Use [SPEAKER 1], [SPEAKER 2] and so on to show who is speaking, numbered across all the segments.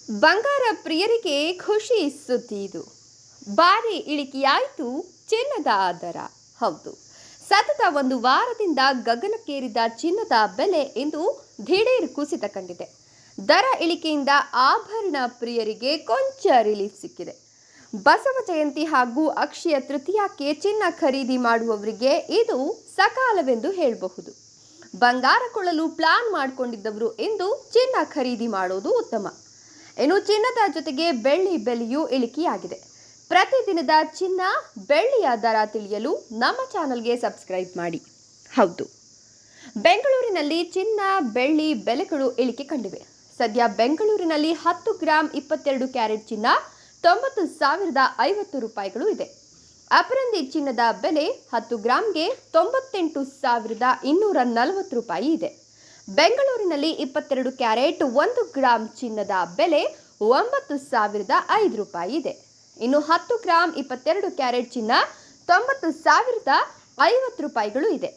[SPEAKER 1] ಬಂಗಾರ ಪ್ರಿಯರಿಗೆ ಖುಷಿ ಸುದ್ದಿ ಇದು. ಭಾರಿ ಇಳಿಕೆಯಾಯಿತು ಚಿನ್ನದ ದರ. ಹೌದು, ಸತತ ಒಂದು ವಾರದಿಂದ ಗಗನಕ್ಕೇರಿದ ಚಿನ್ನದ ಬೆಲೆ ಇಂದು ದಿಢೀರ್ ಕುಸಿತ ಕಂಡಿದೆ. ದರ ಇಳಿಕೆಯಿಂದ ಆಭರಣ ಪ್ರಿಯರಿಗೆ ಕೊಂಚ ರಿಲೀಫ್ ಸಿಕ್ಕಿದೆ. ಬಸವ ಜಯಂತಿ ಹಾಗೂ ಅಕ್ಷಯ ತೃತೀಯಕ್ಕೆ ಚಿನ್ನ ಖರೀದಿ ಮಾಡುವವರಿಗೆ ಇದು ಸಕಾಲವೆಂದು ಹೇಳಬಹುದು. ಬಂಗಾರ ಕೊಳ್ಳಲು ಪ್ಲಾನ್ ಮಾಡಿಕೊಂಡಿದ್ದವರು ಇಂದು ಚಿನ್ನ ಖರೀದಿ ಮಾಡೋದು ಉತ್ತಮ. ಇನ್ನು ಚಿನ್ನದ ಜೊತೆಗೆ ಬೆಳ್ಳಿ ಬೆಲೆಯೂ ಇಳಿಕೆಯಾಗಿದೆ. ಪ್ರತಿದಿನದ ಚಿನ್ನ ಬೆಳ್ಳಿಯ ದರ ತಿಳಿಯಲು ನಮ್ಮ ಚಾನಲ್ಗೆ ಸಬ್ಸ್ಕ್ರೈಬ್ ಮಾಡಿ. ಹೌದು, ಬೆಂಗಳೂರಿನಲ್ಲಿ ಚಿನ್ನ ಬೆಳ್ಳಿ ಬೆಲೆಗಳು ಇಳಿಕೆ ಕಂಡಿವೆ. ಸದ್ಯ ಬೆಂಗಳೂರಿನಲ್ಲಿ 10 ಗ್ರಾಂ 22 ಕ್ಯಾರೆಟ್ ಚಿನ್ನ 90,050 ರೂಪಾಯಿಗಳು ಇದೆ. ಅಪರಂಜಿ ಚಿನ್ನದ ಬೆಲೆ 10 ಗ್ರಾಂಗೆ 98,240 ರೂಪಾಯಿ ಇದೆ. ಬೆಂಗಳೂರಿನಲ್ಲಿ 22 ಕ್ಯಾರೆಟ್ 1 ಗ್ರಾಂ ಚಿನ್ನದ ಬೆಲೆ 9,005 ರೂಪಾಯಿ ಇದೆ. ಇನ್ನು 10 ಗ್ರಾಂ 22 ಕ್ಯಾರೆಟ್ ಚಿನ್ನ 90,050 ರೂಪಾಯಿಗಳು ಇದೆ.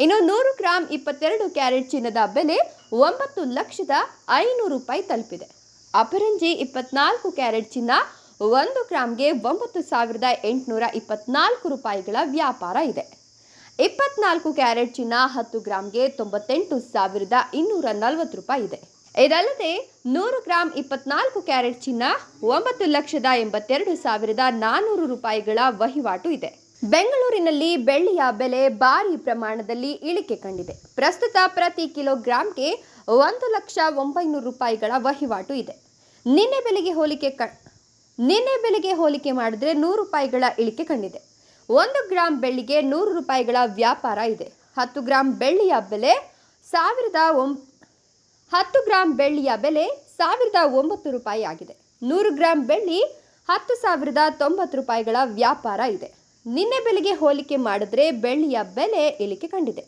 [SPEAKER 1] ಇನ್ನು 100 ಗ್ರಾಂ 22 ಕ್ಯಾರೆಟ್ ಚಿನ್ನದ ಬೆಲೆ 9,500,000 ರೂಪಾಯಿ ತಲುಪಿದೆ. ಅಪರಂಜಿ 24 ಕ್ಯಾರೆಟ್ ಚಿನ್ನ 1 ಗ್ರಾಂಗೆ 9,824 ರೂಪಾಯಿಗಳ ವ್ಯಾಪಾರ ಇದೆ. 24 ಕ್ಯಾರೆಟ್ ಚಿನ್ನ 10 ಗ್ರಾಂಗೆ 98,240 ರೂಪಾಯಿ ಇದೆ. ಇದಲ್ಲದೆ 100 ಗ್ರಾಂ 24 ಕ್ಯಾರೆಟ್ ಚಿನ್ನ 9,82,400 ರೂಪಾಯಿಗಳ ವಹಿವಾಟು ಇದೆ. ಬೆಂಗಳೂರಿನಲ್ಲಿ ಬೆಳ್ಳಿಯ ಬೆಲೆ ಭಾರಿ ಪ್ರಮಾಣದಲ್ಲಿ ಇಳಿಕೆ ಕಂಡಿದೆ. ಪ್ರಸ್ತುತ ಪ್ರತಿ ಕಿಲೋಗ್ರಾಂಗೆ 1,09,000 ರೂಪಾಯಿಗಳ ವಹಿವಾಟು ಇದೆ. ನಿನ್ನೆ ಬೆಲೆಗೆ ಹೋಲಿಕೆ ಮಾಡಿದ್ರೆ 100 ರೂಪಾಯಿಗಳ ಇಳಿಕೆ ಕಂಡಿದೆ. 1 ಗ್ರಾಂ ಬೆಳ್ಳಿಗೆ 100 ರೂಪಾಯಿಗಳ ವ್ಯಾಪಾರ ಇದೆ. 10 ಗ್ರಾಂ ಬೆಳ್ಳಿಯ ಬೆಲೆ 1,009 ರೂಪಾಯಿ ಆಗಿದೆ. 100 ಗ್ರಾಂ ಬೆಳ್ಳಿ 10,090 ರೂಪಾಯಿಗಳ ವ್ಯಾಪಾರ ಇದೆ. ನಿನ್ನೆ ಬೆಲೆಗೆ ಹೋಲಿಕೆ ಮಾಡಿದ್ರೆ ಬೆಳ್ಳಿಯ ಬೆಲೆ ಇಳಿಕೆ ಕಂಡಿದೆ.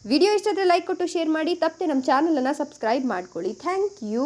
[SPEAKER 1] ವಿಡಿಯೋ ಇಷ್ಟದ ಲೈಕ್ ಕೊಟ್ಟು ಶೇರ್ ಮಾಡಿ. ತಪ್ಪದೆ ನಮ್ಮ ಚಾನಲನ್ನು ಸಬ್ಸ್ಕ್ರೈಬ್ ಮಾಡ್ಕೊಳ್ಳಿ. Thank you.